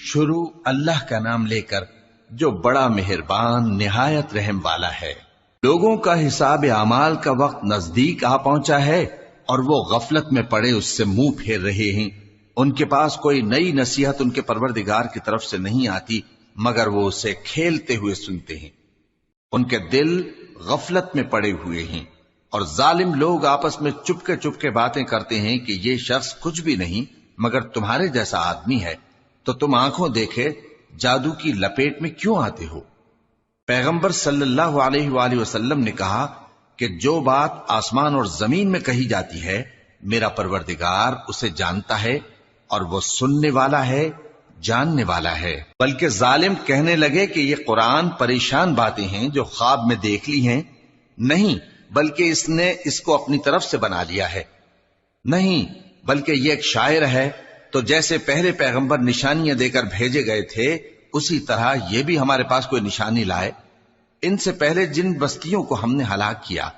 شروع اللہ کا نام لے کر جو بڑا مہربان نہایت رحم والا ہے۔ لوگوں کا حساب اعمال کا وقت نزدیک آ پہنچا ہے اور وہ غفلت میں پڑے اس سے منہ پھیر رہے ہیں۔ ان کے پاس کوئی نئی نصیحت ان کے پروردگار کی طرف سے نہیں آتی مگر وہ اسے کھیلتے ہوئے سنتے ہیں۔ ان کے دل غفلت میں پڑے ہوئے ہیں اور ظالم لوگ آپس میں چپکے باتیں کرتے ہیں کہ یہ شخص کچھ بھی نہیں مگر تمہارے جیسا آدمی ہے، تو تم آنکھوں دیکھے جادو کی لپیٹ میں کیوں آتے ہو؟ پیغمبر صلی اللہ علیہ وآلہ وسلم نے کہا کہ جو بات آسمان اور زمین میں کہی جاتی ہے میرا پروردگار اسے جانتا ہے اور وہ سننے والا ہے، جاننے والا ہے۔ بلکہ ظالم کہنے لگے کہ یہ قرآن پریشان باتیں ہیں جو خواب میں دیکھ لی ہیں، نہیں بلکہ اس نے اس کو اپنی طرف سے بنا لیا ہے، نہیں بلکہ یہ ایک شاعر ہے۔ تو جیسے پہلے پیغمبر نشانیاں دے کر بھیجے گئے تھے اسی طرح یہ بھی ہمارے پاس کوئی نشانی لائے۔ ان سے پہلے جن بستیوں کو ہم نے ہلاک کیا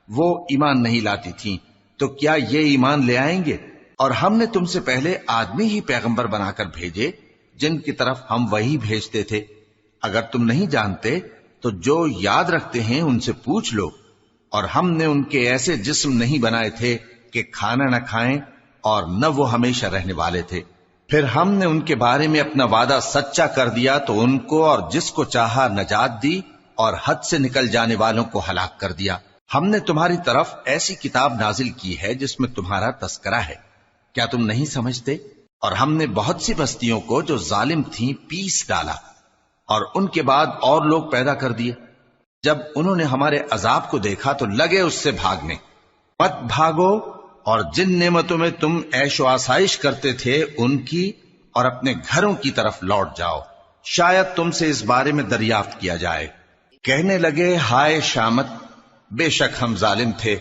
وہ ایمان نہیں لاتی تھیں، تو کیا یہ ایمان لے آئیں گے؟ اور ہم نے تم سے پہلے آدمی ہی پیغمبر بنا کر بھیجے جن کی طرف ہم وہی بھیجتے تھے۔ اگر تم نہیں جانتے تو جو یاد رکھتے ہیں ان سے پوچھ لو۔ اور ہم نے ان کے ایسے جسم نہیں بنائے تھے کہ کھانا نہ کھائیں اور نہ وہ ہمیشہ رہنے والے تھے۔ پھر ہم نے ان کے بارے میں اپنا وعدہ سچا کر دیا تو ان کو اور جس کو چاہا نجات دی اور حد سے نکل جانے والوں کو ہلاک کر دیا۔ ہم نے تمہاری طرف ایسی کتاب نازل کی ہے جس میں تمہارا تذکرہ ہے، کیا تم نہیں سمجھتے؟ اور ہم نے بہت سی بستیوں کو جو ظالم تھیں پیس ڈالا اور ان کے بعد اور لوگ پیدا کر دیے۔ جب انہوں نے ہمارے عذاب کو دیکھا تو لگے اس سے بھاگنے۔ مت بھاگو اور جن نعمتوں میں تم عیش و آسائش کرتے تھے ان کی اور اپنے گھروں کی طرف لوٹ جاؤ، شاید تم سے اس بارے میں دریافت کیا جائے۔ کہنے لگے ہائے شامت، بے شک ہم ظالم تھے،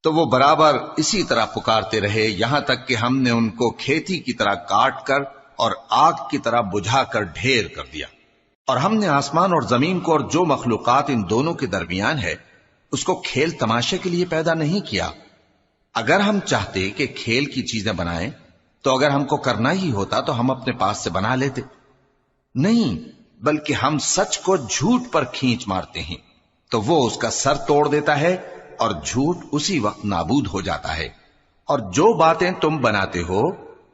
تو وہ برابر اسی طرح پکارتے رہے یہاں تک کہ ہم نے ان کو کھیتی کی طرح کاٹ کر اور آگ کی طرح بجھا کر ڈھیر کر دیا۔ اور ہم نے آسمان اور زمین کو اور جو مخلوقات ان دونوں کے درمیان ہے اس کو کھیل تماشے کے لیے پیدا نہیں کیا۔ اگر ہم چاہتے کہ کھیل کی چیزیں بنائیں تو اگر ہم کو کرنا ہی ہوتا تو ہم اپنے پاس سے بنا لیتے، نہیں بلکہ ہم سچ کو جھوٹ پر کھینچ مارتے ہیں تو وہ اس کا سر توڑ دیتا ہے اور جھوٹ اسی وقت نابود ہو جاتا ہے۔ اور جو باتیں تم بناتے ہو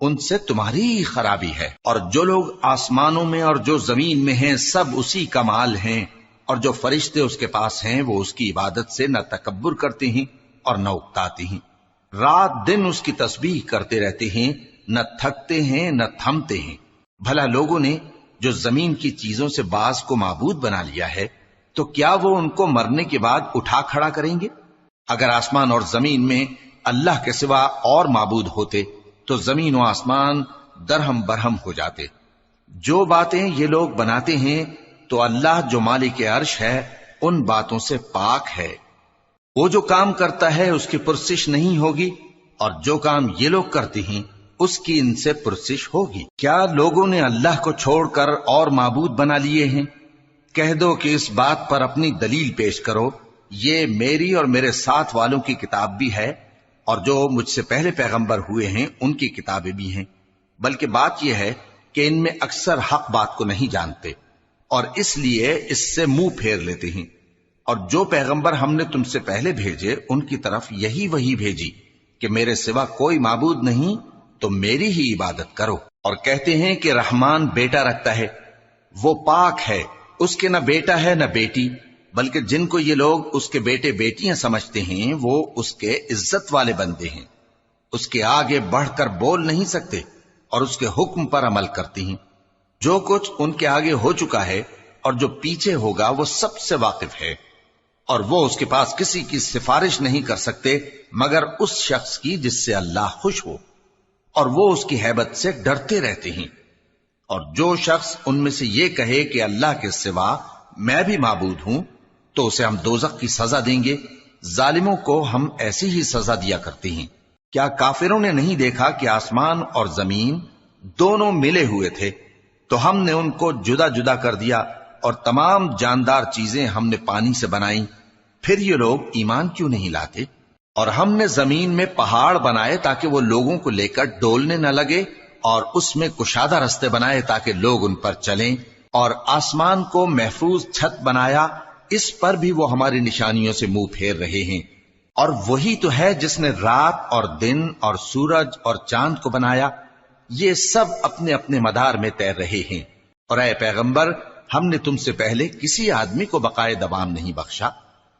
ان سے تمہاری ہی خرابی ہے۔ اور جو لوگ آسمانوں میں اور جو زمین میں ہیں سب اسی کا مال ہیں، اور جو فرشتے اس کے پاس ہیں وہ اس کی عبادت سے نہ تکبر کرتے ہیں اور نہ اکتاتے ہیں، رات دن اس کی تسبیح کرتے رہتے ہیں، نہ تھکتے ہیں نہ تھمتے ہیں۔ بھلا لوگوں نے جو زمین کی چیزوں سے بعض کو معبود بنا لیا ہے تو کیا وہ ان کو مرنے کے بعد اٹھا کھڑا کریں گے؟ اگر آسمان اور زمین میں اللہ کے سوا اور معبود ہوتے تو زمین و آسمان درہم برہم ہو جاتے۔ جو باتیں یہ لوگ بناتے ہیں تو اللہ جو مالک عرش ہے ان باتوں سے پاک ہے۔ وہ جو کام کرتا ہے اس کی پرسش نہیں ہوگی، اور جو کام یہ لوگ کرتے ہیں اس کی ان سے پرسش ہوگی۔ کیا لوگوں نے اللہ کو چھوڑ کر اور معبود بنا لیے ہیں؟ کہہ دو کہ اس بات پر اپنی دلیل پیش کرو، یہ میری اور میرے ساتھ والوں کی کتاب بھی ہے اور جو مجھ سے پہلے پیغمبر ہوئے ہیں ان کی کتابیں بھی ہیں۔ بلکہ بات یہ ہے کہ ان میں اکثر حق بات کو نہیں جانتے اور اس لیے اس سے منہ پھیر لیتے ہیں۔ اور جو پیغمبر ہم نے تم سے پہلے بھیجے ان کی طرف یہی وحی بھیجی کہ میرے سوا کوئی معبود نہیں تو میری ہی عبادت کرو۔ اور کہتے ہیں کہ رحمان بیٹا رکھتا ہے، وہ پاک ہے، اس کے نہ بیٹا ہے نہ بیٹی، بلکہ جن کو یہ لوگ اس کے بیٹے بیٹیاں سمجھتے ہیں وہ اس کے عزت والے بندے ہیں، اس کے آگے بڑھ کر بول نہیں سکتے اور اس کے حکم پر عمل کرتے ہیں۔ جو کچھ ان کے آگے ہو چکا ہے اور جو پیچھے ہوگا وہ سب سے واقف ہے، اور وہ اس کے پاس کسی کی سفارش نہیں کر سکتے مگر اس شخص کی جس سے اللہ خوش ہو، اور وہ اس کی ہیبت سے ڈرتے رہتے ہیں۔ اور جو شخص ان میں سے یہ کہے کہ اللہ کے سوا میں بھی معبود ہوں تو اسے ہم دوزخ کی سزا دیں گے۔ ظالموں کو ہم ایسی ہی سزا دیا کرتے ہیں۔ کیا کافروں نے نہیں دیکھا کہ آسمان اور زمین دونوں ملے ہوئے تھے تو ہم نے ان کو جدا جدا کر دیا اور تمام جاندار چیزیں ہم نے پانی سے بنائیں، پھر یہ لوگ ایمان کیوں نہیں لاتے؟ اور ہم نے زمین میں پہاڑ بنائے تاکہ وہ لوگوں کو لے کر ڈولنے نہ لگے اور اس میں کشادہ رستے بنائے تاکہ لوگ ان پر چلیں، اور آسمان کو محفوظ چھت بنایا، اس پر بھی وہ ہماری نشانیوں سے منہ پھیر رہے ہیں۔ اور وہی تو ہے جس نے رات اور دن اور سورج اور چاند کو بنایا، یہ سب اپنے اپنے مدار میں تیر رہے ہیں۔ اور اے پیغمبر، ہم نے تم سے پہلے کسی آدمی کو بقائے دوام نہیں بخشا،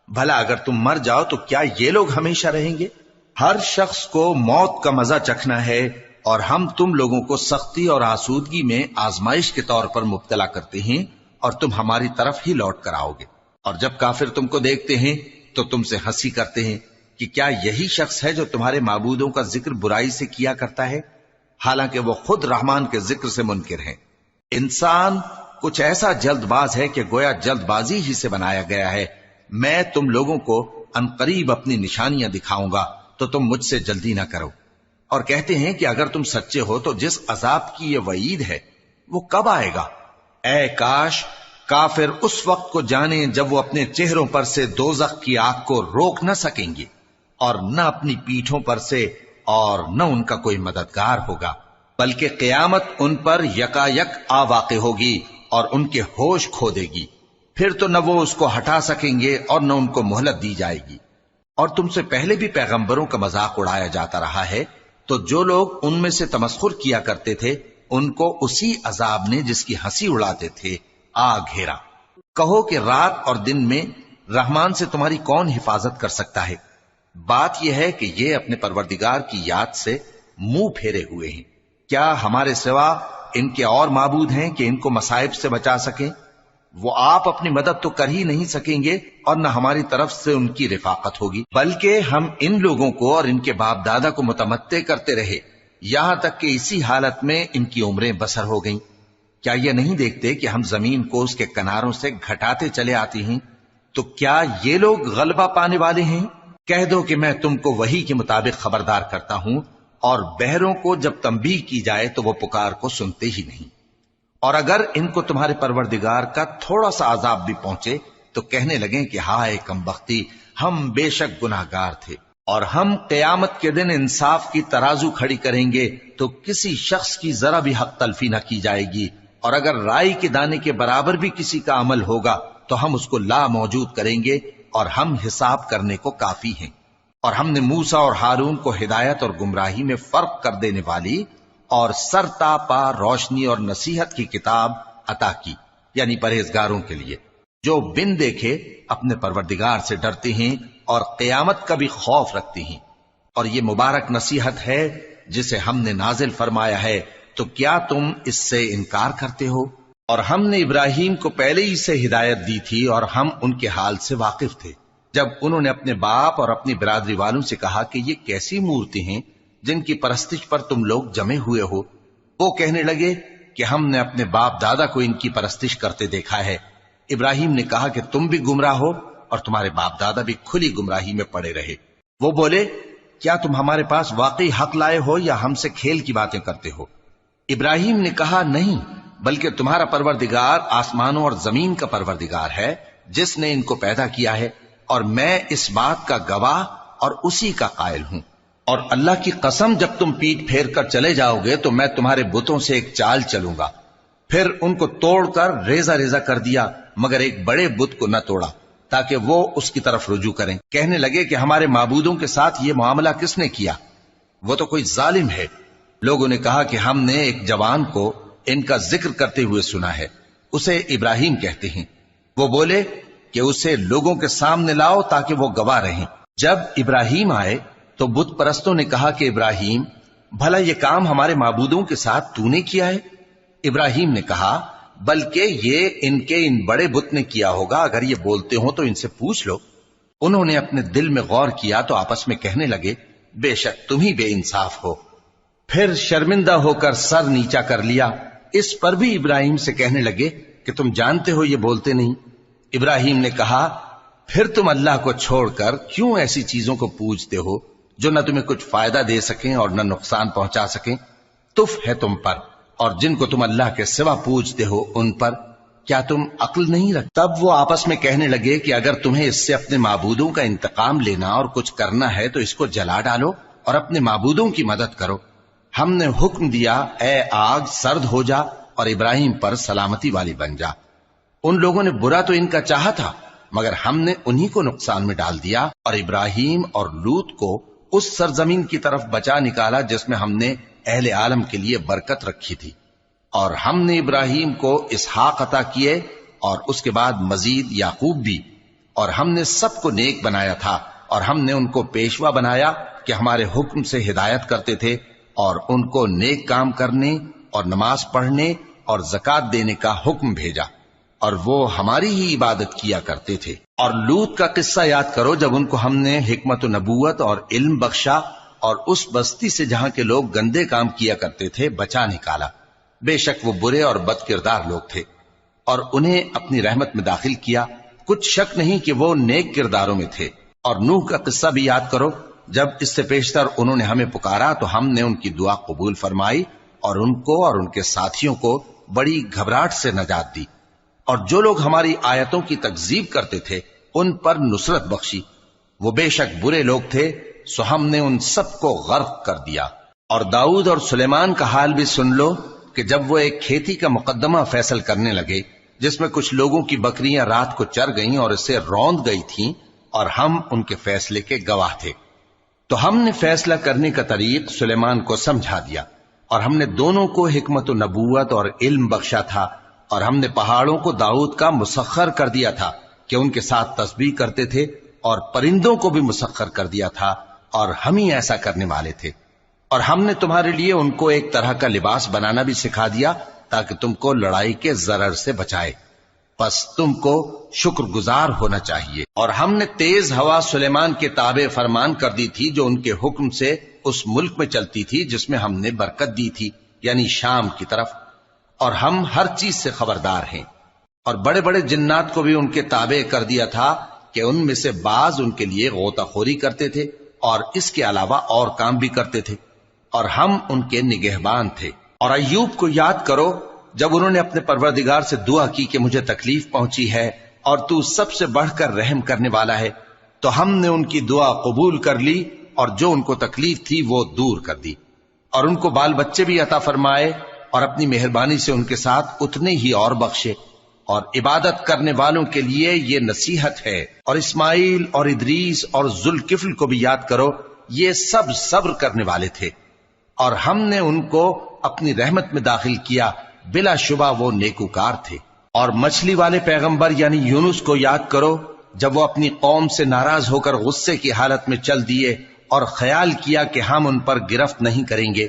بھلا اگر تم مر جاؤ تو کیا یہ لوگ ہمیشہ رہیں گے؟ ہر شخص کو موت کا مزہ چکھنا ہے، اور ہم تم لوگوں کو سختی اور آسودگی میں آزمائش کے طور پر مبتلا کرتے ہیں، اور تم ہماری طرف ہی لوٹ کر آؤ گے۔ اور جب کافر تم کو دیکھتے ہیں تو تم سے ہنسی کرتے ہیں کہ کیا یہی شخص ہے جو تمہارے معبودوں کا ذکر برائی سے کیا کرتا ہے، حالانکہ وہ خود رحمان کے ذکر سے منکر ہیں۔ انسان کچھ ایسا جلد باز ہے کہ گویا جلد بازی ہی سے بنایا گیا ہے۔ میں تم لوگوں کو عنقریب اپنی نشانیاں دکھاؤں گا تو تم مجھ سے جلدی نہ کرو۔ اور کہتے ہیں کہ اگر تم سچے ہو تو جس عذاب کی یہ وعید ہے وہ کب آئے گا؟ اے کاش کافر اس وقت کو جانیں جب وہ اپنے چہروں پر سے دوزخ کی آگ کو روک نہ سکیں گے، اور نہ اپنی پیٹھوں پر سے، اور نہ ان کا کوئی مددگار ہوگا، بلکہ قیامت ان پر یکا یک آ واقع ہوگی اور ان کے ہوش کھو دے گی، پھر تو نہ وہ اس کو ہٹا سکیں گے اور نہ ان کو مہلت دی جائے گی۔ اور تم سے پہلے بھی پیغمبروں کا مذاق اڑایا جاتا رہا ہے، تو جو لوگ ان میں سے تمسخر کیا کرتے تھے ان کو اسی عذاب نے جس کی ہنسی اڑاتے تھے آ گھیرا۔ کہو کہ رات اور دن میں رحمان سے تمہاری کون حفاظت کر سکتا ہے؟ بات یہ ہے کہ یہ اپنے پروردگار کی یاد سے منہ پھیرے ہوئے ہیں۔ کیا ہمارے سوا ان کے اور معبود ہیں کہ ان کو مصائب سے بچا سکیں؟ وہ آپ اپنی مدد تو کر ہی نہیں سکیں گے، اور نہ ہماری طرف سے ان کی رفاقت ہوگی، بلکہ ہم ان لوگوں کو اور ان کے باپ دادا کو متمتع کرتے رہے، یہاں تک کہ اسی حالت میں ان کی عمریں بسر ہو گئیں۔ کیا یہ نہیں دیکھتے کہ ہم زمین کو اس کے کناروں سے گھٹاتے چلے آتے ہیں؟ تو کیا یہ لوگ غلبہ پانے والے ہیں؟ کہہ دو کہ میں تم کو وحی کے مطابق خبردار کرتا ہوں، اور بہروں کو جب تنبیہ کی جائے تو وہ پکار کو سنتے ہی نہیں۔ اور اگر ان کو تمہارے پروردگار کا تھوڑا سا عذاب بھی پہنچے تو کہنے لگیں کہ ہائے کم بختی، ہم بے شک گناہگار تھے۔ اور ہم قیامت کے دن انصاف کی ترازو کھڑی کریں گے تو کسی شخص کی ذرا بھی حق تلفی نہ کی جائے گی، اور اگر رائی کے دانے کے برابر بھی کسی کا عمل ہوگا تو ہم اس کو لا موجود کریں گے، اور ہم حساب کرنے کو کافی ہیں۔ اور ہم نے موسیٰ اور ہارون کو ہدایت اور گمراہی میں فرق کر دینے والی اور سر تا پا روشنی اور نصیحت کی کتاب عطا کی، یعنی پرہیزگاروں کے لیے جو بن دیکھے اپنے پروردگار سے ڈرتے ہیں اور قیامت کا بھی خوف رکھتے ہیں۔ اور یہ مبارک نصیحت ہے جسے ہم نے نازل فرمایا ہے، تو کیا تم اس سے انکار کرتے ہو؟ اور ہم نے ابراہیم کو پہلے ہی سے ہدایت دی تھی، اور ہم ان کے حال سے واقف تھے جب انہوں نے اپنے باپ اور اپنی برادری والوں سے کہا کہ یہ کیسی مورتی ہیں جن کی پرستش پر تم لوگ جمے ہوئے ہو۔ وہ کہنے لگے کہ ہم نے اپنے باپ دادا کو ان کی پرستش کرتے دیکھا ہے۔ ابراہیم نے کہا کہ تم بھی گمراہ ہو اور تمہارے باپ دادا بھی کھلی گمراہی میں پڑے رہے۔ وہ بولے کیا تم ہمارے پاس واقعی حق لائے ہو یا ہم سے کھیل کی باتیں کرتے ہو؟ ابراہیم نے کہا نہیں، بلکہ تمہارا پروردگار آسمانوں اور زمین کا پروردگار ہے جس نے ان کو پیدا کیا ہے، اور میں اس بات کا گواہ اور اسی کا قائل ہوں۔ اور اللہ کی قسم جب تم پیٹ پھیر کر چلے جاؤ گے تو میں تمہارے بتوں سے ایک چال چلوں گا۔ پھر ان کو توڑ کر ریزہ ریزہ کر دیا، مگر ایک بڑے بت کو نہ توڑا تاکہ وہ اس کی طرف رجوع کریں۔ کہنے لگے کہ ہمارے معبودوں کے ساتھ یہ معاملہ کس نے کیا؟ وہ تو کوئی ظالم ہے۔ لوگوں نے کہا کہ ہم نے ایک جوان کو ان کا ذکر کرتے ہوئے سنا ہے، اسے ابراہیم کہتے ہیں۔ وہ بولے کہ اسے لوگوں کے سامنے لاؤ تاکہ وہ گواہ رہیں۔ جب ابراہیم آئے تو بت پرستوں نے کہا کہ ابراہیم، بھلا یہ کام ہمارے معبودوں کے ساتھ تو نے کیا ہے؟ ابراہیم نے کہا بلکہ یہ ان بڑے بت نے کیا ہوگا، اگر یہ بولتے ہوں تو ان سے پوچھ لو۔ انہوں نے اپنے دل میں غور کیا تو آپس میں کہنے لگے بے شک تم ہی بے انصاف ہو۔ پھر شرمندہ ہو کر سر نیچا کر لیا۔ اس پر بھی ابراہیم سے کہنے لگے کہ تم جانتے ہو یہ بولتے نہیں۔ ابراہیم نے کہا پھر تم اللہ کو چھوڑ کر کیوں ایسی چیزوں کو پوجتے ہو جو نہ تمہیں کچھ فائدہ دے سکیں اور نہ نقصان پہنچا سکیں؟ تف ہے تم پر اور جن کو تم اللہ کے سوا پوجتے ہو ان پر، کیا تم عقل نہیں رکھتے؟ تب وہ آپس میں کہنے لگے کہ اگر تمہیں اس سے اپنے معبودوں کا انتقام لینا اور کچھ کرنا ہے تو اس کو جلا ڈالو اور اپنے معبودوں کی مدد کرو۔ ہم نے حکم دیا اے آگ سرد ہو جا اور ابراہیم پر سلامتی والی بن جا۔ ان لوگوں نے برا تو ان کا چاہا تھا، مگر ہم نے انہی کو نقصان میں ڈال دیا اور ابراہیم اور لوط کو اس سرزمین کی طرف بچا نکالا جس میں ہم نے اہل عالم کے لیے برکت رکھی تھی۔ اور ہم نے ابراہیم کو اسحاق عطا کیے اور اس کے بعد مزید یعقوب بھی، اور ہم نے سب کو نیک بنایا تھا، اور ہم نے ان کو پیشوا بنایا کہ ہمارے حکم سے ہدایت کرتے تھے، اور ان کو نیک کام کرنے اور نماز پڑھنے اور زکات دینے کا حکم بھیجا، اور وہ ہماری ہی عبادت کیا کرتے تھے۔ اور لوط کا قصہ یاد کرو جب ان کو ہم نے حکمت و نبوت اور علم بخشا اور اس بستی سے جہاں کے لوگ گندے کام کیا کرتے تھے بچا نکالا۔ بے شک وہ برے اور بد کردار لوگ تھے، اور انہیں اپنی رحمت میں داخل کیا، کچھ شک نہیں کہ وہ نیک کرداروں میں تھے۔ اور نوح کا قصہ بھی یاد کرو جب اس سے پیشتر انہوں نے ہمیں پکارا تو ہم نے ان کی دعا قبول فرمائی اور ان کو اور ان کے ساتھیوں کو بڑی گھبراہٹ سے نجات دی، اور جو لوگ ہماری آیتوں کی تکذیب کرتے تھے ان پر نصرت بخشی۔ وہ بے شک برے لوگ تھے، سو ہم نے ان سب کو غرق کر دیا۔ اور داؤد اور سلیمان کا حال بھی سن لو کہ جب وہ ایک کھیتی کا مقدمہ فیصل کرنے لگے جس میں کچھ لوگوں کی بکریاں رات کو چر گئیں اور اسے روند گئی تھیں، اور ہم ان کے فیصلے کے گواہ تھے، تو ہم نے فیصلہ کرنے کا طریق سلیمان کو سمجھا دیا، اور ہم نے دونوں کو حکمت و نبوت اور علم بخشا تھا، اور ہم نے پہاڑوں کو داؤد کا مسخر کر دیا تھا کہ ان کے ساتھ تسبیح کرتے تھے، اور پرندوں کو بھی مسخر کر دیا تھا، اور ہم ہی ایسا کرنے والے تھے۔ اور ہم نے تمہارے لیے ان کو ایک طرح کا لباس بنانا بھی سکھا دیا تاکہ تم کو لڑائی کے ضرر سے بچائے، پس تم کو شکر گزار ہونا چاہیے۔ اور ہم نے تیز ہوا سلیمان کے تابع فرمان کر دی تھی جو ان کے حکم سے اس ملک میں چلتی تھی جس میں ہم نے برکت دی تھی، یعنی شام کی طرف، اور ہم ہر چیز سے خبردار ہیں۔ اور بڑے بڑے جنات کو بھی ان کے تابع کر دیا تھا کہ ان میں سے بعض ان کے لیے غوطہ خوری کرتے تھے اور اس کے علاوہ اور کام بھی کرتے تھے، اور ہم ان کے نگہبان تھے۔ اور ایوب کو یاد کرو جب انہوں نے اپنے پروردگار سے دعا کی کہ مجھے تکلیف پہنچی ہے اور تو سب سے بڑھ کر رحم کرنے والا ہے، تو ہم نے ان کی دعا قبول کر لی اور جو ان کو تکلیف تھی وہ دور کر دی، اور ان کو بال بچے بھی عطا فرمائے، اور اپنی مہربانی سے ان کے ساتھ اتنے ہی اور بخشے۔ اور عبادت کرنے والوں کے لیے یہ نصیحت ہے۔ اور اسماعیل اور ادریس اور ذوالکفل کو بھی یاد کرو، یہ سب صبر کرنے والے تھے، اور ہم نے ان کو اپنی رحمت میں داخل کیا، بلا شبہ وہ نیکوکار تھے۔ اور مچھلی والے پیغمبر یعنی یونس کو یاد کرو جب وہ اپنی قوم سے ناراض ہو کر غصے کی حالت میں چل دیے اور خیال کیا کہ ہم ان پر گرفت نہیں کریں گے،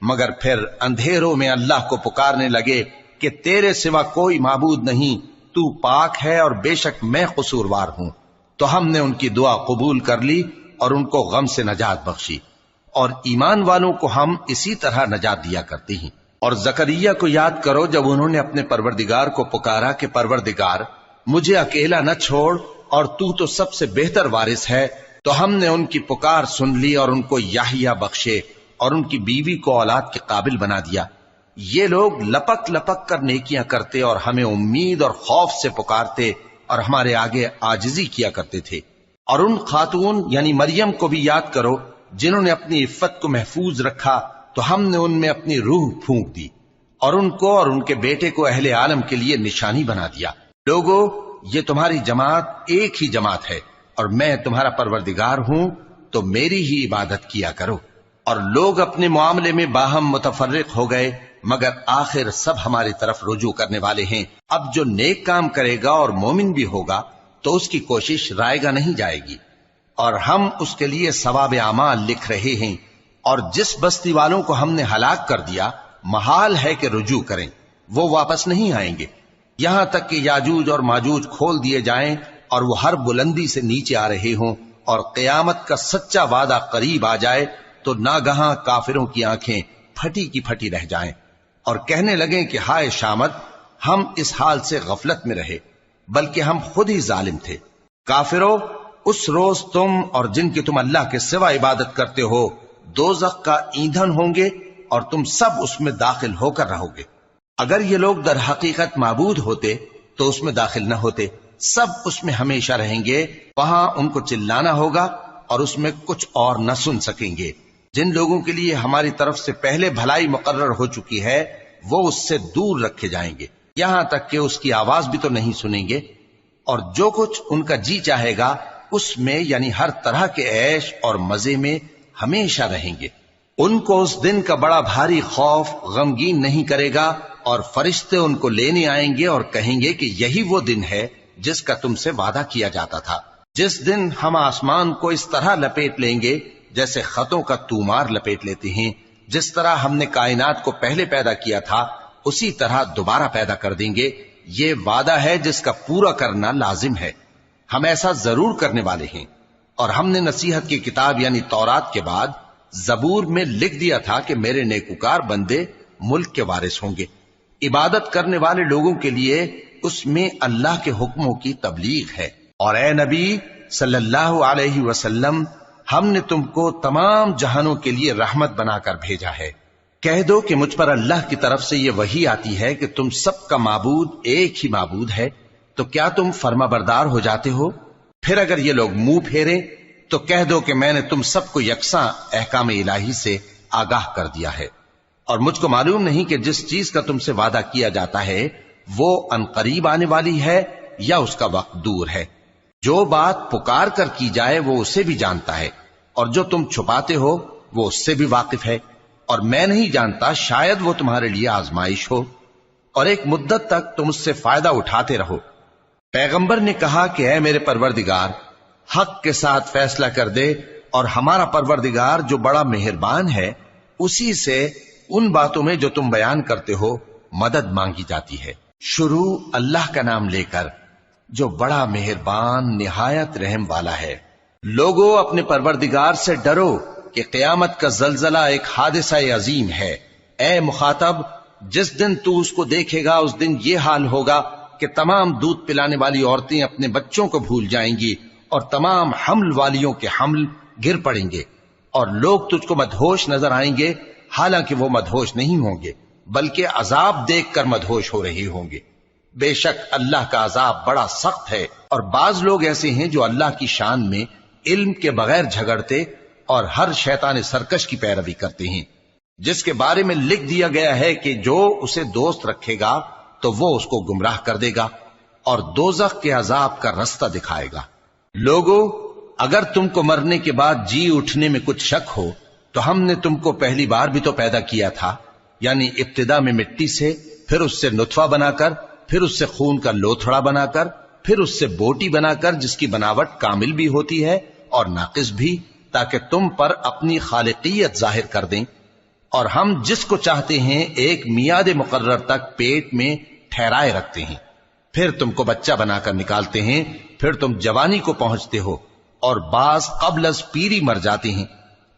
مگر پھر اندھیروں میں اللہ کو پکارنے لگے کہ تیرے سوا کوئی معبود نہیں، تو پاک ہے اور بے شک میں قصوروار ہوں، تو ہم نے ان کی دعا قبول کر لی اور ان کو غم سے نجات بخشی۔ اور ایمان والوں کو ہم اسی طرح نجات دیا کرتے ہیں۔ اور زکریا کو یاد کرو جب انہوں نے اپنے پروردگار کو پکارا کہ پروردگار مجھے اکیلا نہ چھوڑ اور تو سب سے بہتر وارث ہے، تو ہم نے ان کی پکار سن لی اور ان کو یحییٰ بخشے اور ان کی بیوی کو اولاد کے قابل بنا دیا۔ یہ لوگ لپک لپک کر نیکیاں کرتے اور ہمیں امید اور خوف سے پکارتے اور ہمارے آگے عاجزی کیا کرتے تھے۔ اور ان خاتون یعنی مریم کو بھی یاد کرو جنہوں نے اپنی عفت کو محفوظ رکھا، تو ہم نے ان میں اپنی روح پھونک دی اور ان کو اور ان کے بیٹے کو اہل عالم کے لیے نشانی بنا دیا۔ لوگو، یہ تمہاری جماعت ایک ہی جماعت ہے اور میں تمہارا پروردگار ہوں، تو میری ہی عبادت کیا کرو۔ اور لوگ اپنے معاملے میں باہم متفرق ہو گئے، مگر آخر سب ہماری طرف رجوع کرنے والے ہیں۔ اب جو نیک کام کرے گا اور مومن بھی ہوگا تو اس کی کوشش رائے گا نہیں جائے گی، اور ہم اس کے لیے ثواب اعمال لکھ رہے ہیں۔ اور جس بستی والوں کو ہم نے ہلاک کر دیا محال ہے کہ رجوع کریں، وہ واپس نہیں آئیں گے، یہاں تک کہ یاجوج اور ماجوج کھول دیے جائیں اور وہ ہر بلندی سے نیچے آ رہے ہوں، اور قیامت کا سچا وعدہ قریب آ جائے تو ناگہاں کافروں کی آنکھیں پھٹی کی پھٹی رہ جائیں اور کہنے لگیں کہ ہائے شامت، ہم اس حال سے غفلت میں رہے، بلکہ ہم خود ہی ظالم تھے۔ کافروں، اس روز تم اور جن کی تم اللہ کے سوا عبادت کرتے ہو دوزخ کا ایندھن ہوں گے اور تم سب اس میں داخل ہو کر رہو گے۔ اگر یہ لوگ در حقیقت معبود ہوتے تو اس میں داخل نہ ہوتے، سب اس میں ہمیشہ رہیں گے، وہاں ان کو چلانا ہوگا اور اس میں کچھ اور نہ سن سکیں گے۔ جن لوگوں کے لیے ہماری طرف سے پہلے بھلائی مقرر ہو چکی ہے وہ اس سے دور رکھے جائیں گے، یہاں تک کہ اس کی آواز بھی تو نہیں سنیں گے، اور جو کچھ ان کا جی چاہے گا اس میں یعنی ہر طرح کے عیش اور مزے میں ہمیشہ رہیں گے۔ ان کو اس دن کا بڑا بھاری خوف غمگین نہیں کرے گا، اور فرشتے ان کو لینے آئیں گے اور کہیں گے کہ یہی وہ دن ہے جس کا تم سے وعدہ کیا جاتا تھا، جس دن ہم آسمان کو اس طرح لپیٹ لیں گے جیسے خطوں کا تومار لپیٹ لیتے ہیں، جس طرح ہم نے کائنات کو پہلے پیدا کیا تھا اسی طرح دوبارہ پیدا کر دیں گے۔ یہ وعدہ ہے جس کا پورا کرنا لازم ہے، ہم ایسا ضرور کرنے والے ہیں۔ اور ہم نے نصیحت کی کتاب یعنی تورات کے بعد زبور میں لکھ دیا تھا کہ میرے نیکوکار بندے ملک کے وارث ہوں گے۔ عبادت کرنے والے لوگوں کے لیے اس میں اللہ کے حکموں کی تبلیغ ہے۔ اور اے نبی صلی اللہ علیہ وسلم، ہم نے تم کو تمام جہانوں کے لیے رحمت بنا کر بھیجا ہے۔ کہہ دو کہ مجھ پر اللہ کی طرف سے یہ وحی آتی ہے کہ تم سب کا معبود ایک ہی معبود ہے، تو کیا تم فرما بردار ہو جاتے ہو؟ پھر اگر یہ لوگ منہ پھیریں تو کہہ دو کہ میں نے تم سب کو یکساں احکام الہی سے آگاہ کر دیا ہے، اور مجھ کو معلوم نہیں کہ جس چیز کا تم سے وعدہ کیا جاتا ہے وہ عنقریب آنے والی ہے یا اس کا وقت دور ہے۔ جو بات پکار کر کی جائے وہ اسے بھی جانتا ہے، اور جو تم چھپاتے ہو وہ اس سے بھی واقف ہے، اور میں نہیں جانتا شاید وہ تمہارے لیے آزمائش ہو، اور ایک مدت تک تم اس سے فائدہ اٹھاتے رہو۔ پیغمبر نے کہا کہ اے میرے پروردگار، حق کے ساتھ فیصلہ کر دے، اور ہمارا پروردگار جو بڑا مہربان ہے اسی سے ان باتوں میں جو تم بیان کرتے ہو مدد مانگی جاتی ہے۔ شروع اللہ کا نام لے کر جو بڑا مہربان نہایت رحم والا ہے۔ لوگو اپنے پروردگار سے ڈرو کہ قیامت کا زلزلہ ایک حادثہ عظیم ہے۔ اے مخاطب، جس دن تو اس کو دیکھے گا اس دن یہ حال ہوگا کہ تمام دودھ پلانے والی عورتیں اپنے بچوں کو بھول جائیں گی، اور تمام حمل والیوں کے حمل گر پڑیں گے، اور لوگ تجھ کو مدہوش نظر آئیں گے، حالانکہ وہ مدہوش نہیں ہوں گے بلکہ عذاب دیکھ کر مدہوش ہو رہے ہوں گے۔ بے شک اللہ کا عذاب بڑا سخت ہے، اور بعض لوگ ایسے ہیں جو اللہ کی شان میں علم کے بغیر جھگڑتے اور ہر شیطان سرکش کی پیروی کرتے ہیں، جس کے بارے میں لکھ دیا گیا ہے کہ جو اسے دوست رکھے گا تو وہ اس کو گمراہ کر دے گا اور دوزخ کے عذاب کا رستہ دکھائے گا۔ لوگو، اگر تم کو مرنے کے بعد جی اٹھنے میں کچھ شک ہو تو ہم نے تم کو پہلی بار بھی تو پیدا کیا تھا، یعنی ابتدا میں مٹی سے، پھر اس سے نطفہ بنا کر، پھر اس سے خون کا لوتھڑا بنا کر، پھر اس سے بوٹی بنا کر جس کی بناوٹ کامل بھی ہوتی ہے اور ناقص بھی، تاکہ تم پر اپنی خالقیت ظاہر کر دیں۔ اور ہم جس کو چاہتے ہیں ایک میعاد مقرر تک پیٹ میں ٹھہرائے رکھتے ہیں، پھر تم کو بچہ بنا کر نکالتے ہیں، پھر تم جوانی کو پہنچتے ہو، اور بعض قبل از پیری مر جاتے ہیں،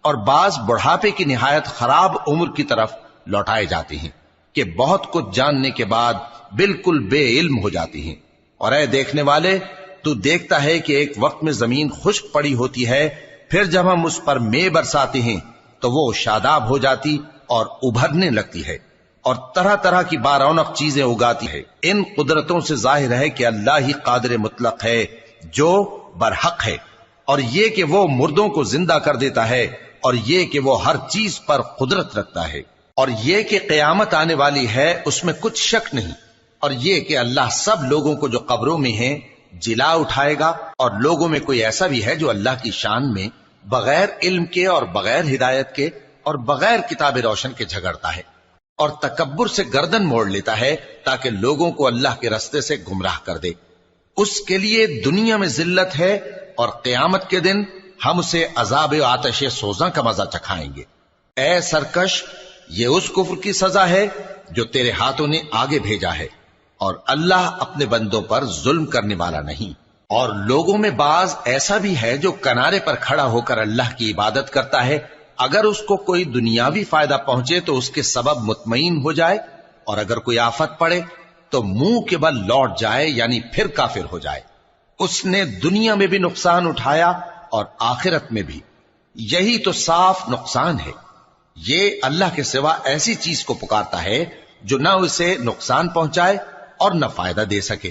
اور بعض بڑھاپے کی نہایت خراب عمر کی طرف لوٹائے جاتے ہیں کہ بہت کچھ جاننے کے بعد بالکل بے علم ہو جاتے ہیں۔ اور اے دیکھنے والے، تو دیکھتا ہے کہ ایک وقت میں زمین خشک پڑی ہوتی ہے، پھر جب ہم اس پر مے برساتے ہیں تو وہ شاداب ہو جاتی اور ابھرنے لگتی ہے، اور طرح طرح کی بارونق چیزیں اگاتی ہے۔ ان قدرتوں سے ظاہر ہے کہ اللہ ہی قادر مطلق ہے جو برحق ہے، اور یہ کہ وہ مردوں کو زندہ کر دیتا ہے، اور یہ کہ وہ ہر چیز پر قدرت رکھتا ہے، اور یہ کہ قیامت آنے والی ہے اس میں کچھ شک نہیں، اور یہ کہ اللہ سب لوگوں کو جو قبروں میں ہیں جلا اٹھائے گا، اور لوگوں میں کوئی ایسا بھی ہے جو اللہ کی شان میں بغیر علم کے اور بغیر ہدایت کے اور بغیر کتاب روشن کے جھگڑتا ہے، اور تکبر سے گردن موڑ لیتا ہے تاکہ لوگوں کو اللہ کے رستے سے گمراہ کر دے۔ اس کے لیے دنیا میں ذلت ہے، اور قیامت کے دن ہم اسے عذاب آتش سوزاں کا مزہ چکھائیں گے۔ اے سرکش، یہ اس کفر کی سزا ہے جو تیرے ہاتھوں نے آگے بھیجا ہے، اور اللہ اپنے بندوں پر ظلم کرنے والا نہیں۔ اور لوگوں میں بعض ایسا بھی ہے جو کنارے پر کھڑا ہو کر اللہ کی عبادت کرتا ہے، اگر اس کو کوئی دنیاوی فائدہ پہنچے تو اس کے سبب مطمئن ہو جائے، اور اگر کوئی آفت پڑے تو منہ کے بل لوٹ جائے، یعنی پھر کافر ہو جائے۔ اس نے دنیا میں بھی نقصان اٹھایا اور آخرت میں بھی، یہی تو صاف نقصان ہے۔ یہ اللہ کے سوا ایسی چیز کو پکارتا ہے جو نہ اسے نقصان پہنچائے اور نہ فائدہ دے سکے،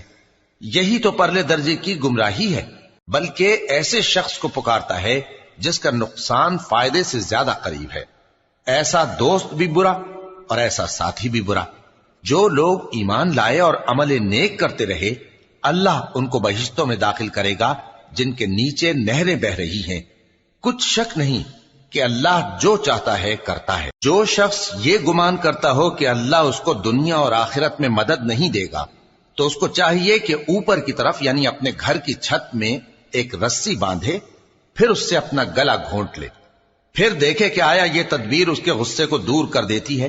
یہی تو پرلے درجے کی گمراہی ہے۔ بلکہ ایسے شخص کو پکارتا ہے جس کا نقصان فائدے سے زیادہ قریب ہے۔ ایسا دوست بھی برا اور ایسا ساتھی بھی برا۔ جو لوگ ایمان لائے اور عمل نیک کرتے رہے، اللہ ان کو بہشتوں میں داخل کرے گا جن کے نیچے نہریں بہ رہی ہیں۔ کچھ شک نہیں کہ اللہ جو چاہتا ہے کرتا ہے۔ جو شخص یہ گمان کرتا ہو کہ اللہ اس کو دنیا اور آخرت میں مدد نہیں دے گا، تو اس کو چاہیے کہ اوپر کی طرف یعنی اپنے گھر کی چھت میں ایک رسی باندھے، پھر اس سے اپنا گلا گھونٹ لے، پھر دیکھے کہ آیا یہ تدبیر اس کے غصے کو دور کر دیتی ہے۔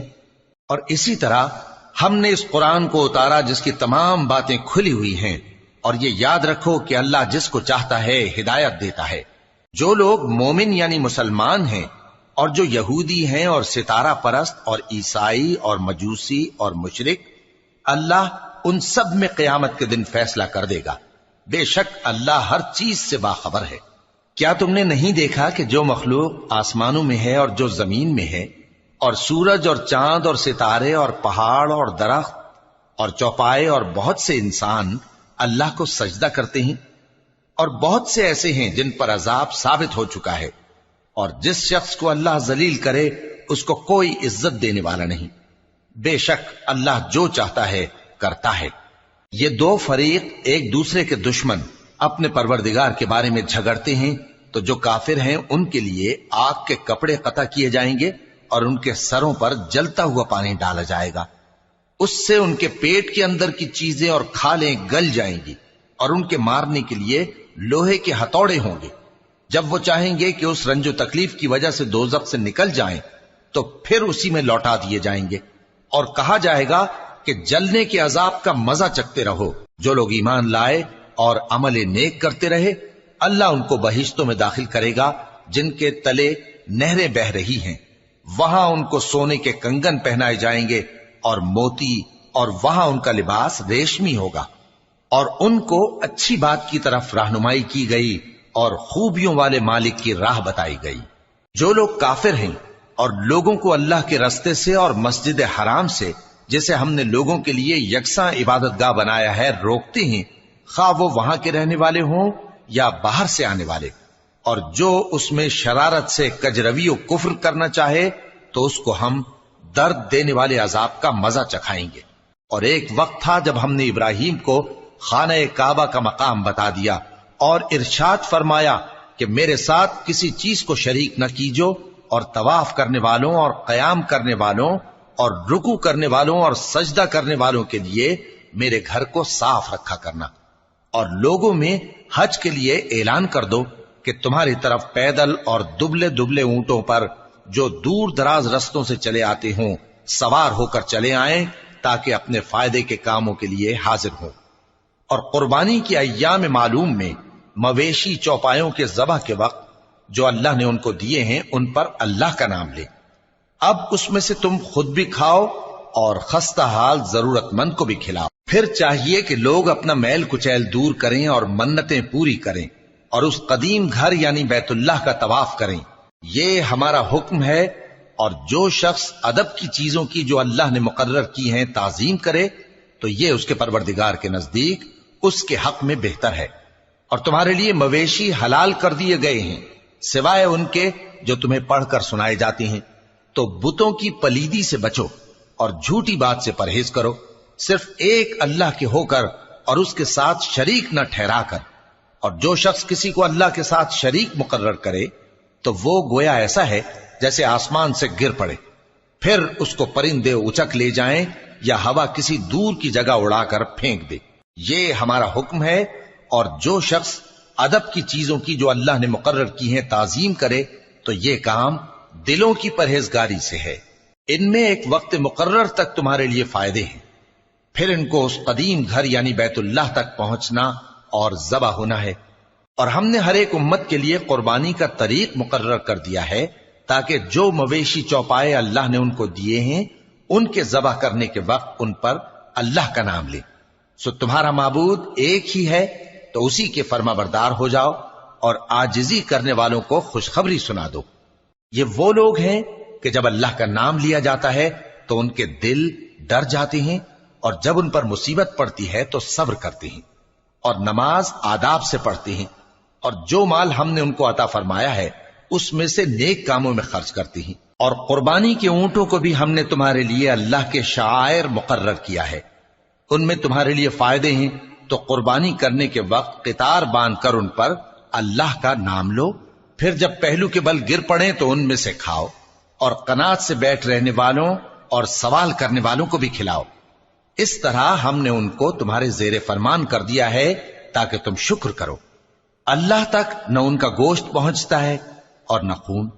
اور اسی طرح ہم نے اس قرآن کو اتارا جس کی تمام باتیں کھلی ہوئی ہیں، اور یہ یاد رکھو کہ اللہ جس کو چاہتا ہے ہدایت دیتا ہے۔ جو لوگ مومن یعنی مسلمان ہیں اور جو یہودی ہیں اور ستارہ پرست اور عیسائی اور مجوسی اور مشرک، اللہ ان سب میں قیامت کے دن فیصلہ کر دے گا۔ بے شک اللہ ہر چیز سے باخبر ہے۔ کیا تم نے نہیں دیکھا کہ جو مخلوق آسمانوں میں ہے اور جو زمین میں ہے، اور سورج اور چاند اور ستارے اور پہاڑ اور درخت اور چوپائے اور بہت سے انسان اللہ کو سجدہ کرتے ہیں، اور بہت سے ایسے ہیں جن پر عذاب ثابت ہو چکا ہے، اور جس شخص کو اللہ ذلیل کرے اس کو کوئی عزت دینے والا نہیں۔ بے شک اللہ جو چاہتا ہے کرتا ہے۔ یہ دو فریق ایک دوسرے کے دشمن اپنے پروردگار کے بارے میں جھگڑتے ہیں، تو جو کافر ہیں ان کے لیے آگ کے کپڑے قطع کیے جائیں گے اور ان کے سروں پر جلتا ہوا پانی ڈالا جائے گا۔ اس سے ان کے پیٹ کے اندر کی چیزیں اور کھالیں گل جائیں گی، اور ان کے مارنے کے لیے لوہے کے ہتھوڑے ہوں گے۔ جب وہ چاہیں گے کہ اس رنج و تکلیف کی وجہ سے دوزخ سے نکل جائیں تو پھر اسی میں لوٹا دیے جائیں گے، اور کہا جائے گا کہ جلنے کے عذاب کا مزہ چکھتے رہو۔ جو لوگ ایمان لائے اور عمل نیک کرتے رہے، اللہ ان کو بہشتوں میں داخل کرے گا جن کے تلے نہریں بہ رہی ہیں۔ وہاں ان کو سونے کے کنگن پہنائے جائیں گے اور موتی، اور وہاں ان کا لباس ریشمی ہوگا، اور ان کو اچھی بات کی طرف رہنمائی کی گئی اور خوبیوں والے مالک کی راہ بتائی گئی۔ جو لوگ کافر ہیں اور لوگوں کو اللہ کے رستے سے اور مسجد حرام سے، جسے ہم نے لوگوں کے لیے یکساں عبادت گاہ بنایا ہے، روکتے ہیں، خواہ وہ وہاں کے رہنے والے ہوں یا باہر سے آنے والے، اور جو اس میں شرارت سے کجروی و کفر کرنا چاہے تو اس کو ہم درد دینے والے عذاب کا مزہ چکھائیں گے۔ اور ایک وقت تھا جب ہم نے ابراہیم کو خانہ کعبہ کا مقام بتا دیا اور ارشاد فرمایا کہ میرے ساتھ کسی چیز کو شریک نہ کیجو، اور طواف کرنے والوں اور قیام کرنے والوں اور رکوع کرنے والوں اور سجدہ کرنے والوں کے لیے میرے گھر کو صاف رکھا کرنا۔ اور لوگوں میں حج کے لیے اعلان کر دو کہ تمہاری طرف پیدل اور دبلے دبلے اونٹوں پر جو دور دراز رستوں سے چلے آتے ہوں سوار ہو کر چلے آئیں، تاکہ اپنے فائدے کے کاموں کے لیے حاضر ہوں۔ اور قربانی کی ایام معلوم میں مویشی چوپایوں کے ذبح کے وقت جو اللہ نے ان کو دیے ہیں ان پر اللہ کا نام لے۔ اب اس میں سے تم خود بھی کھاؤ اور خستہ حال ضرورت مند کو بھی کھلاؤ۔ پھر چاہیے کہ لوگ اپنا میل کچیل دور کریں اور منتیں پوری کریں، اور اس قدیم گھر یعنی بیت اللہ کا طواف کریں۔ یہ ہمارا حکم ہے، اور جو شخص ادب کی چیزوں کی جو اللہ نے مقرر کی ہیں تعظیم کرے تو یہ اس کے پروردگار کے نزدیک اس کے حق میں بہتر ہے۔ اور تمہارے لیے مویشی حلال کر دیے گئے ہیں سوائے ان کے جو تمہیں پڑھ کر سنائے جاتے ہیں۔ تو بتوں کی پلیدی سے بچو اور جھوٹی بات سے پرہیز کرو، صرف ایک اللہ کے ہو کر اور اس کے ساتھ شریک نہ ٹھہرا کر۔ اور جو شخص کسی کو اللہ کے ساتھ شریک مقرر کرے تو وہ گویا ایسا ہے جیسے آسمان سے گر پڑے، پھر اس کو پرندے اچک لے جائیں یا ہوا کسی دور کی جگہ اڑا کر پھینک دے۔ یہ ہمارا حکم ہے، اور جو شخص ادب کی چیزوں کی جو اللہ نے مقرر کی ہیں تعظیم کرے تو یہ کام دلوں کی پرہیزگاری سے ہے۔ ان میں ایک وقت مقرر تک تمہارے لیے فائدے ہیں، پھر ان کو اس قدیم گھر یعنی بیت اللہ تک پہنچنا اور ذبح ہونا ہے۔ اور ہم نے ہر ایک امت کے لیے قربانی کا طریق مقرر کر دیا ہے، تاکہ جو مویشی چوپائے اللہ نے ان کو دیے ہیں ان کے ذبح کرنے کے وقت ان پر اللہ کا نام لے۔ سو تمہارا معبود ایک ہی ہے، تو اسی کے فرما بردار ہو جاؤ اور عاجزی کرنے والوں کو خوشخبری سنا دو۔ یہ وہ لوگ ہیں کہ جب اللہ کا نام لیا جاتا ہے تو ان کے دل ڈر جاتے ہیں، اور جب ان پر مصیبت پڑتی ہے تو صبر کرتے ہیں، اور نماز آداب سے پڑھتے ہیں۔ اور جو مال ہم نے ان کو عطا فرمایا ہے اس میں سے نیک کاموں میں خرچ کرتی ہیں، اور قربانی کے اونٹوں کو بھی ہم نے تمہارے لیے اللہ کے شعائر مقرر کیا ہے، ان میں تمہارے لیے فائدے ہیں، تو قربانی کرنے کے وقت قطار باندھ کر ان پر اللہ کا نام لو، پھر جب پہلو کے بل گر پڑیں تو ان میں سے کھاؤ، اور قناعت سے بیٹھ رہنے والوں اور سوال کرنے والوں کو بھی کھلاؤ۔ اس طرح ہم نے ان کو تمہارے زیر فرمان کر دیا ہے تاکہ تم شکر کرو۔ اللہ تک نہ ان کا گوشت پہنچتا ہے اور نہ خون،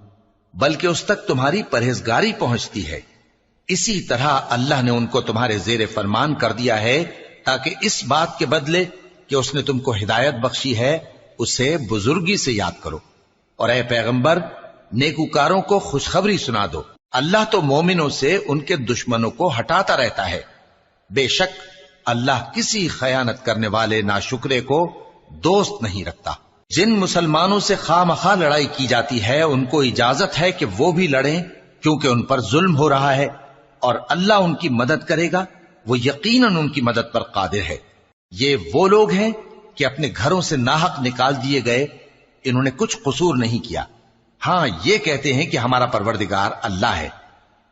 بلکہ اس تک تمہاری پرہیزگاری پہنچتی ہے۔ اسی طرح اللہ نے ان کو تمہارے زیر فرمان کر دیا ہے تاکہ اس بات کے بدلے کہ اس نے تم کو ہدایت بخشی ہے اسے بزرگی سے یاد کرو۔ اور اے پیغمبر، نیکوکاروں کو خوشخبری سنا دو، اللہ تو مومنوں سے ان کے دشمنوں کو ہٹاتا رہتا ہے۔ بے شک اللہ کسی خیانت کرنے والے ناشکرے کو دوست نہیں رکھتا۔ جن مسلمانوں سے خواہ مخواہ لڑائی کی جاتی ہے ان کو اجازت ہے کہ وہ بھی لڑیں، کیونکہ ان پر ظلم ہو رہا ہے، اور اللہ ان کی مدد کرے گا، وہ یقیناً ان کی مدد پر قادر ہے۔ یہ وہ لوگ ہیں کہ اپنے گھروں سے ناحق نکال دیے گئے، انہوں نے کچھ قصور نہیں کیا، ہاں یہ کہتے ہیں کہ ہمارا پروردگار اللہ ہے۔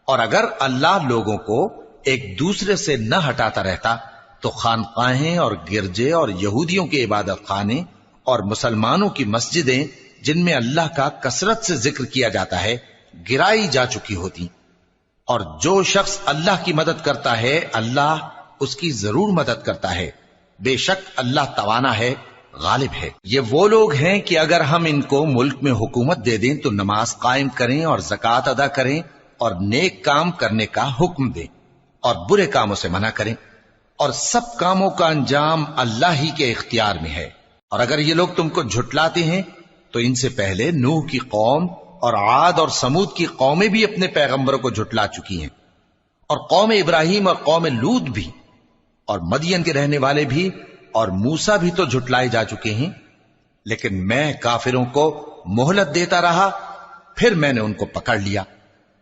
اور اگر اللہ لوگوں کو ایک دوسرے سے نہ ہٹاتا رہتا تو خانقاہیں اور گرجے اور یہودیوں کے عبادت خانے اور مسلمانوں کی مسجدیں جن میں اللہ کا کثرت سے ذکر کیا جاتا ہے گرائی جا چکی ہوتی۔ اور جو شخص اللہ کی مدد کرتا ہے اللہ اس کی ضرور مدد کرتا ہے، بے شک اللہ توانا ہے، غالب ہے۔ یہ وہ لوگ ہیں کہ اگر ہم ان کو ملک میں حکومت دے دیں تو نماز قائم کریں اور زکوٰۃ ادا کریں اور نیک کام کرنے کا حکم دیں اور برے کاموں سے منع کریں، اور سب کاموں کا انجام اللہ ہی کے اختیار میں ہے۔ اور اگر یہ لوگ تم کو جھٹلاتے ہیں تو ان سے پہلے نوح کی قوم اور عاد اور سمود کی قومیں بھی اپنے پیغمبروں کو جھٹلا چکی ہیں، اور قوم ابراہیم اور قوم لوط بھی، اور مدین کے رہنے والے بھی، اور موسیٰ بھی تو جھٹلائے جا چکے ہیں۔ لیکن میں کافروں کو مہلت دیتا رہا، پھر میں نے ان کو پکڑ لیا،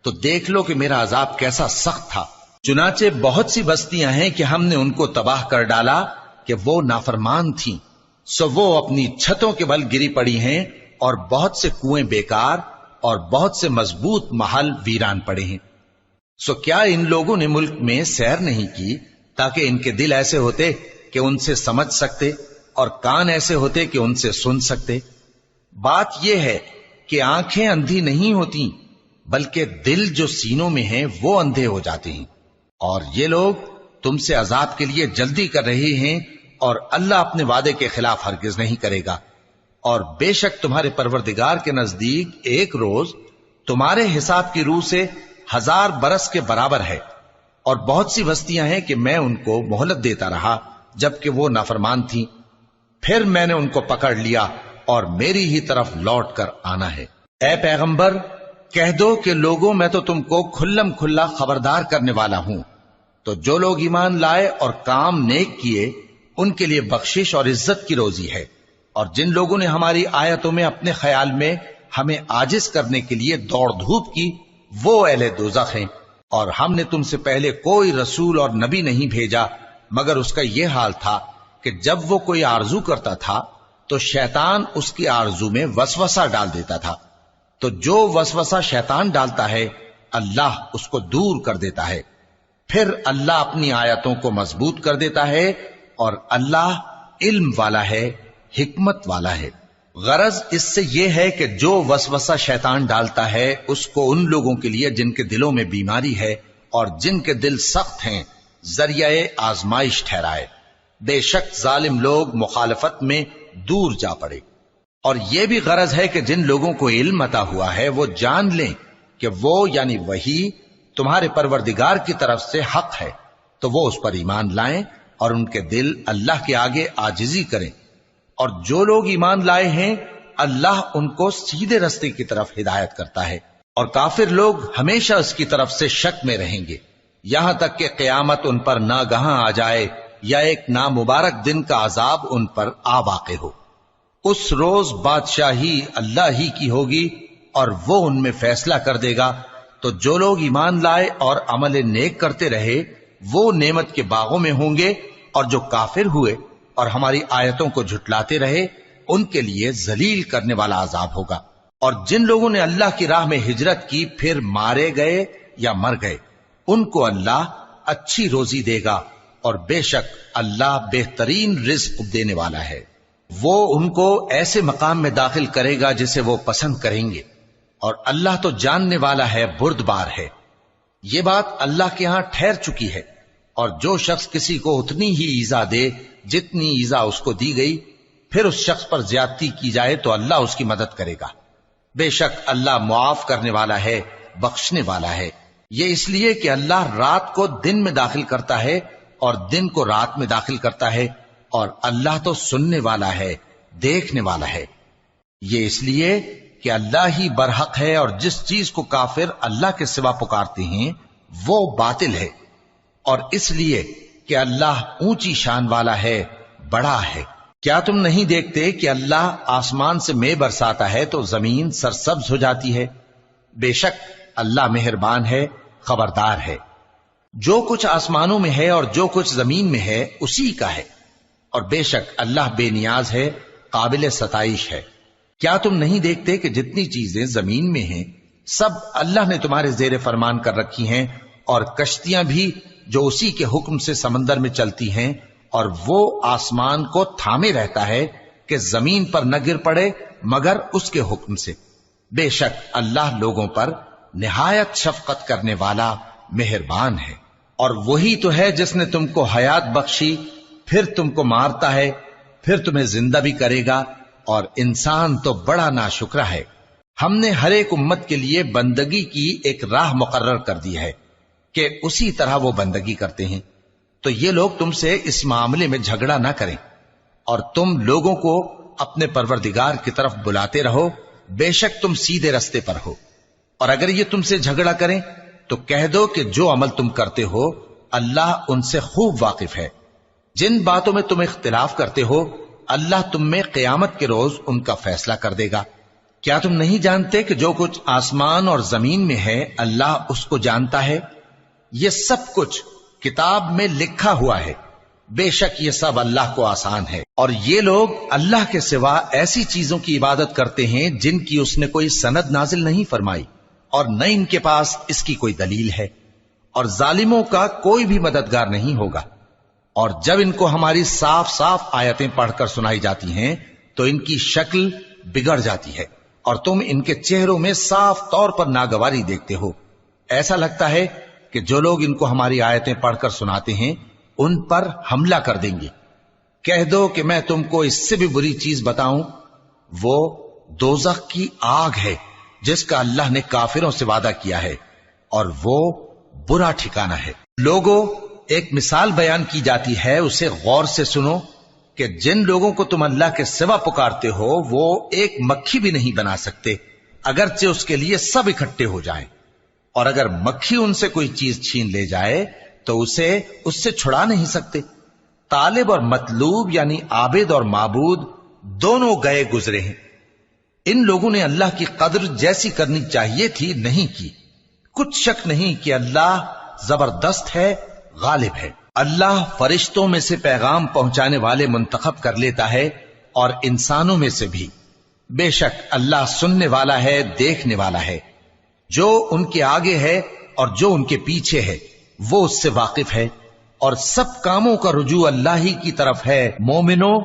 تو دیکھ لو کہ میرا عذاب کیسا سخت تھا۔ چنانچہ بہت سی بستیاں ہیں کہ ہم نے ان کو تباہ کر ڈالا کہ وہ نافرمان تھیں، سو وہ اپنی چھتوں کے بل گری پڑی ہیں، اور بہت سے کنویں بیکار اور بہت سے مضبوط محل ویران پڑے ہیں۔ سو کیا ان لوگوں نے ملک میں سیر نہیں کی تاکہ ان کے دل ایسے ہوتے کہ ان سے سمجھ سکتے اور کان ایسے ہوتے کہ ان سے سن سکتے؟ بات یہ ہے کہ آنکھیں اندھی نہیں ہوتی، بلکہ دل جو سینوں میں ہیں وہ اندھے ہو جاتے ہیں۔ اور یہ لوگ تم سے عذاب کے لیے جلدی کر رہے ہیں، اور اللہ اپنے وعدے کے خلاف ہرگز نہیں کرے گا۔ اور بے شک تمہارے پروردگار کے نزدیک ایک روز تمہارے حساب کی روح سے 1000 برس کے برابر ہے۔ اور بہت سی بستیاں ہیں کہ میں ان کو مہلت دیتا رہا جبکہ وہ نافرمان تھیں، پھر میں نے ان کو پکڑ لیا اور میری ہی طرف لوٹ کر آنا ہے۔ اے پیغمبر، کہہ دو کہ لوگوں میں تو تم کو کھلم کھلا خبردار کرنے والا ہوں، تو جو لوگ ایمان لائے اور کام نیک کیے ان کے لیے بخشش اور عزت کی روزی ہے، اور جن لوگوں نے ہماری آیتوں میں اپنے خیال میں ہمیں عاجز کرنے کے لیے دوڑ دھوپ کی وہ اہل دوزخ ہیں۔ اور ہم نے تم سے پہلے کوئی رسول اور نبی نہیں بھیجا مگر اس کا یہ حال تھا کہ جب وہ کوئی آرزو کرتا تھا تو شیطان اس کی آرزو میں وسوسہ ڈال دیتا تھا، تو جو وسوسہ شیطان ڈالتا ہے اللہ اس کو دور کر دیتا ہے، پھر اللہ اپنی آیتوں کو مضبوط کر دیتا ہے، اور اللہ علم والا ہے، حکمت والا ہے۔ غرض اس سے یہ ہے کہ جو وسوسہ شیطان ڈالتا ہے اس کو ان لوگوں کے لیے جن کے دلوں میں بیماری ہے اور جن کے دل سخت ہیں ذریعہ آزمائش ٹھہرائے۔ بے شک ظالم لوگ مخالفت میں دور جا پڑے۔ اور یہ بھی غرض ہے کہ جن لوگوں کو علم عطا ہوا ہے وہ جان لیں کہ وہ یعنی وحی تمہارے پروردگار کی طرف سے حق ہے، تو وہ اس پر ایمان لائیں اور ان کے دل اللہ کے آگے عاجزی کریں۔ اور جو لوگ ایمان لائے ہیں اللہ ان کو سیدھے رستے کی طرف ہدایت کرتا ہے، اور کافر لوگ ہمیشہ اس کی طرف سے شک میں رہیں گے یہاں تک کہ قیامت ان پر ناگہاں آ جائے یا ایک نامبارک دن کا عذاب ان پر آ واقع ہو۔ اس روز بادشاہی اللہ ہی کی ہوگی اور وہ ان میں فیصلہ کر دے گا، تو جو لوگ ایمان لائے اور عمل نیک کرتے رہے وہ نعمت کے باغوں میں ہوں گے، اور جو کافر ہوئے اور ہماری آیتوں کو جھٹلاتے رہے ان کے لیے ذلیل کرنے والا عذاب ہوگا۔ اور جن لوگوں نے اللہ کی راہ میں ہجرت کی پھر مارے گئے یا مر گئے، ان کو اللہ اچھی روزی دے گا، اور بے شک اللہ بہترین رزق دینے والا ہے۔ وہ ان کو ایسے مقام میں داخل کرے گا جسے وہ پسند کریں گے، اور اللہ تو جاننے والا ہے، بردبار ہے۔ یہ بات اللہ کے ہاں ٹھہر چکی ہے، اور جو شخص کسی کو اتنی ہی ایذا دے جتنی ایذا اس کو دی گئی، پھر اس شخص پر زیادتی کی جائے تو اللہ اس کی مدد کرے گا۔ بے شک اللہ معاف کرنے والا ہے، بخشنے والا ہے۔ یہ اس لیے کہ اللہ رات کو دن میں داخل کرتا ہے اور دن کو رات میں داخل کرتا ہے، اور اللہ تو سننے والا ہے، دیکھنے والا ہے۔ یہ اس لیے کہ اللہ ہی برحق ہے، اور جس چیز کو کافر اللہ کے سوا پکارتے ہیں وہ باطل ہے، اور اس لیے کہ اللہ اونچی شان والا ہے، بڑا ہے۔ کیا تم نہیں دیکھتے کہ اللہ آسمان سے مے برساتا ہے تو زمین سرسبز ہو جاتی ہے؟ بے شک اللہ مہربان ہے، خبردار ہے۔ جو کچھ آسمانوں میں ہے اور جو کچھ زمین میں ہے اسی کا ہے، اور بے شک اللہ بے نیاز ہے، قابل ستائش ہے۔ کیا تم نہیں دیکھتے کہ جتنی چیزیں زمین میں ہیں سب اللہ نے تمہارے زیر فرمان کر رکھی ہیں، اور کشتیاں بھی جو اسی کے حکم سے سمندر میں چلتی ہیں، اور وہ آسمان کو تھامے رہتا ہے کہ زمین پر نہ گر پڑے مگر اس کے حکم سے۔ بے شک اللہ لوگوں پر نہایت شفقت کرنے والا مہربان ہے۔ اور وہی تو ہے جس نے تم کو حیات بخشی، پھر تم کو مارتا ہے، پھر تمہیں زندہ بھی کرے گا، اور انسان تو بڑا ناشکرا ہے۔ ہم نے ہر ایک امت کے لیے بندگی کی ایک راہ مقرر کر دی ہے کہ اسی طرح وہ بندگی کرتے ہیں، تو یہ لوگ تم سے اس معاملے میں جھگڑا نہ کریں، اور تم لوگوں کو اپنے پروردگار کی طرف بلاتے رہو، بے شک تم سیدھے رستے پر ہو۔ اور اگر یہ تم سے جھگڑا کریں تو کہہ دو کہ جو عمل تم کرتے ہو اللہ ان سے خوب واقف ہے۔ جن باتوں میں تم اختلاف کرتے ہو اللہ تم میں قیامت کے روز ان کا فیصلہ کر دے گا۔ کیا تم نہیں جانتے کہ جو کچھ آسمان اور زمین میں ہے اللہ اس کو جانتا ہے؟ یہ سب کچھ کتاب میں لکھا ہوا ہے، بے شک یہ سب اللہ کو آسان ہے۔ اور یہ لوگ اللہ کے سوا ایسی چیزوں کی عبادت کرتے ہیں جن کی اس نے کوئی سند نازل نہیں فرمائی، اور نہ ان کے پاس اس کی کوئی دلیل ہے، اور ظالموں کا کوئی بھی مددگار نہیں ہوگا۔ اور جب ان کو ہماری صاف صاف آیتیں پڑھ کر سنائی جاتی ہیں تو ان کی شکل بگڑ جاتی ہے، اور تم ان کے چہروں میں صاف طور پر ناگواری دیکھتے ہو۔ ایسا لگتا ہے کہ جو لوگ ان کو ہماری آیتیں پڑھ کر سناتے ہیں ان پر حملہ کر دیں گے۔ کہہ دو کہ میں تم کو اس سے بھی بری چیز بتاؤں، وہ دوزخ کی آگ ہے جس کا اللہ نے کافروں سے وعدہ کیا ہے، اور وہ برا ٹھکانہ ہے۔ لوگوں، ایک مثال بیان کی جاتی ہے، اسے غور سے سنو کہ جن لوگوں کو تم اللہ کے سوا پکارتے ہو وہ ایک مکھی بھی نہیں بنا سکتے اگرچہ اس کے لیے سب اکٹھے ہو جائیں، اور اگر مکھی ان سے کوئی چیز چھین لے جائے تو اسے اس سے چھڑا نہیں سکتے۔ طالب اور مطلوب یعنی عابد اور معبود دونوں گئے گزرے ہیں۔ ان لوگوں نے اللہ کی قدر جیسی کرنی چاہیے تھی نہیں کی۔ کچھ شک نہیں کہ اللہ زبردست ہے، غالب ہے۔ اللہ فرشتوں میں سے پیغام پہنچانے والے منتخب کر لیتا ہے اور انسانوں میں سے بھی۔ بے شک اللہ سننے والا ہے، دیکھنے والا ہے۔ جو ان کے آگے ہے اور جو ان کے پیچھے ہے وہ اس سے واقف ہے، اور سب کاموں کا رجوع اللہ ہی کی طرف ہے۔ مومنوں،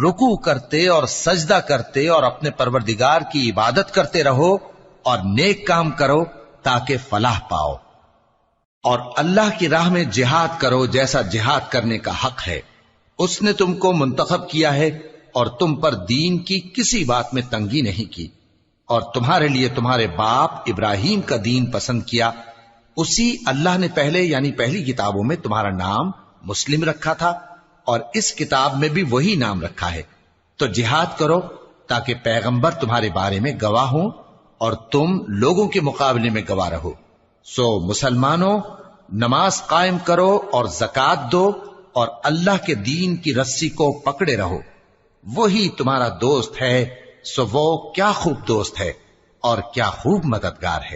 رکوع کرتے اور سجدہ کرتے اور اپنے پروردگار کی عبادت کرتے رہو اور نیک کام کرو تاکہ فلاح پاؤ، اور اللہ کی راہ میں جہاد کرو جیسا جہاد کرنے کا حق ہے۔ اس نے تم کو منتخب کیا ہے اور تم پر دین کی کسی بات میں تنگی نہیں کی، اور تمہارے لیے تمہارے باپ ابراہیم کا دین پسند کیا۔ اسی اللہ نے پہلے یعنی پہلی کتابوں میں تمہارا نام مسلم رکھا تھا، اور اس کتاب میں بھی وہی نام رکھا ہے۔ تو جہاد کرو تاکہ پیغمبر تمہارے بارے میں گواہ ہوں اور تم لوگوں کے مقابلے میں گواہ رہو۔ سو مسلمانوں، نماز قائم کرو اور زکوٰۃ دو اور اللہ کے دین کی رسی کو پکڑے رہو، وہی تمہارا دوست ہے۔ سو وہ کیا خوب دوست ہے اور کیا خوب مددگار ہے۔